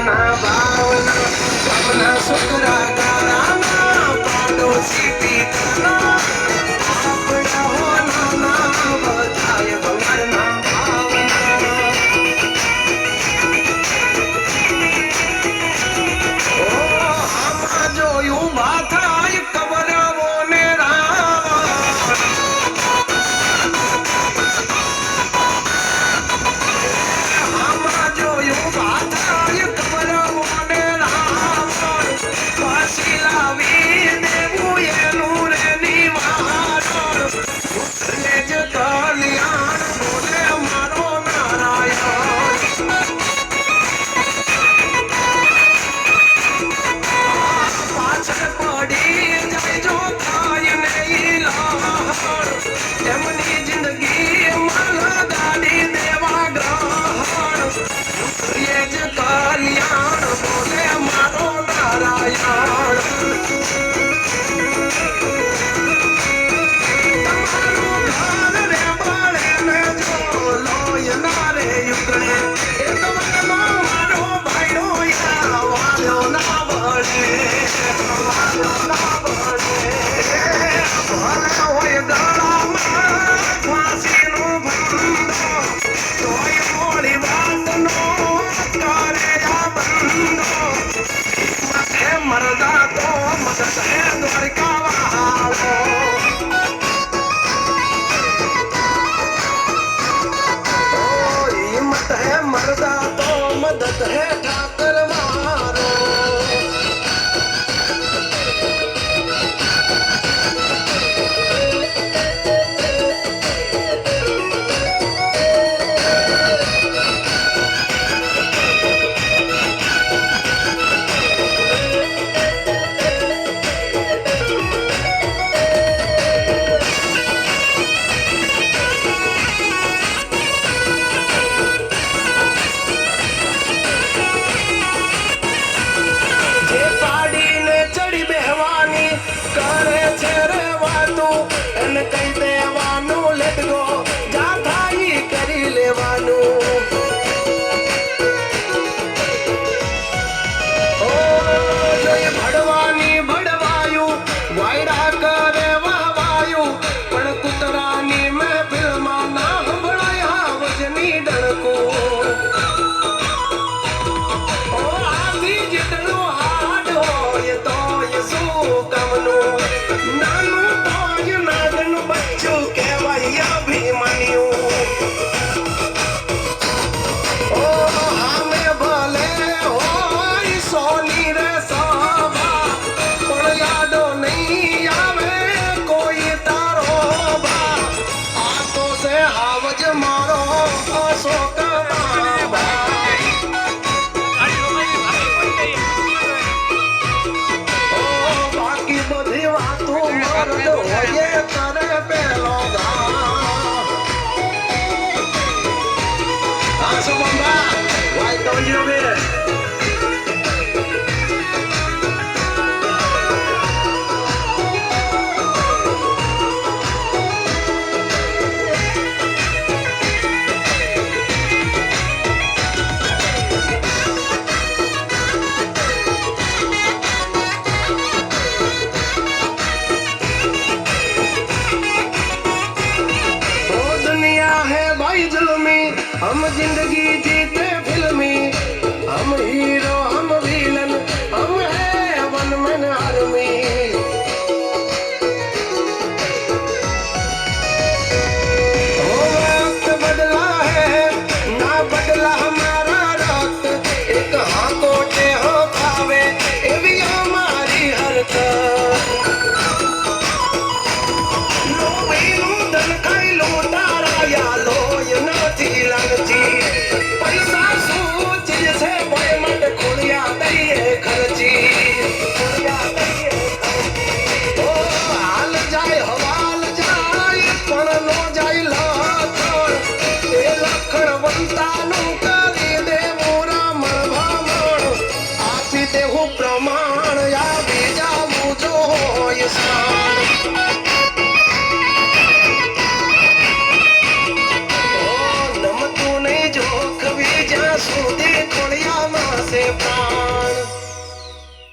ના ભાવના આપના છોકરા ગારાના પાડોશી પિતાના આપણા હોના બધાય ભગવાનના हम जिंदगी जीते फिल्मी, हम हीरो हम विलन, हम है वन मैन आर्मी। वक्त बदला है ना बदला हमारा रक्त, एक हाथों के हो खावे ये भी हमारी हरकत। लो भीनु धन खाई लो तारा या लो ये नाची लगती, पैसा सूच जैसे बोए मत खोलिया दइए खर्ची, खोलिया दइए खर्ची। ओ हाल जाए हवाल जाए पण नो जाए लाखण, ए लखण वंतानु કરી દે મોરા મરભામણ, આપી દેવું પ્રમાણ या બીજા મુજો હોય શાન। नमतू છે પ્રાણ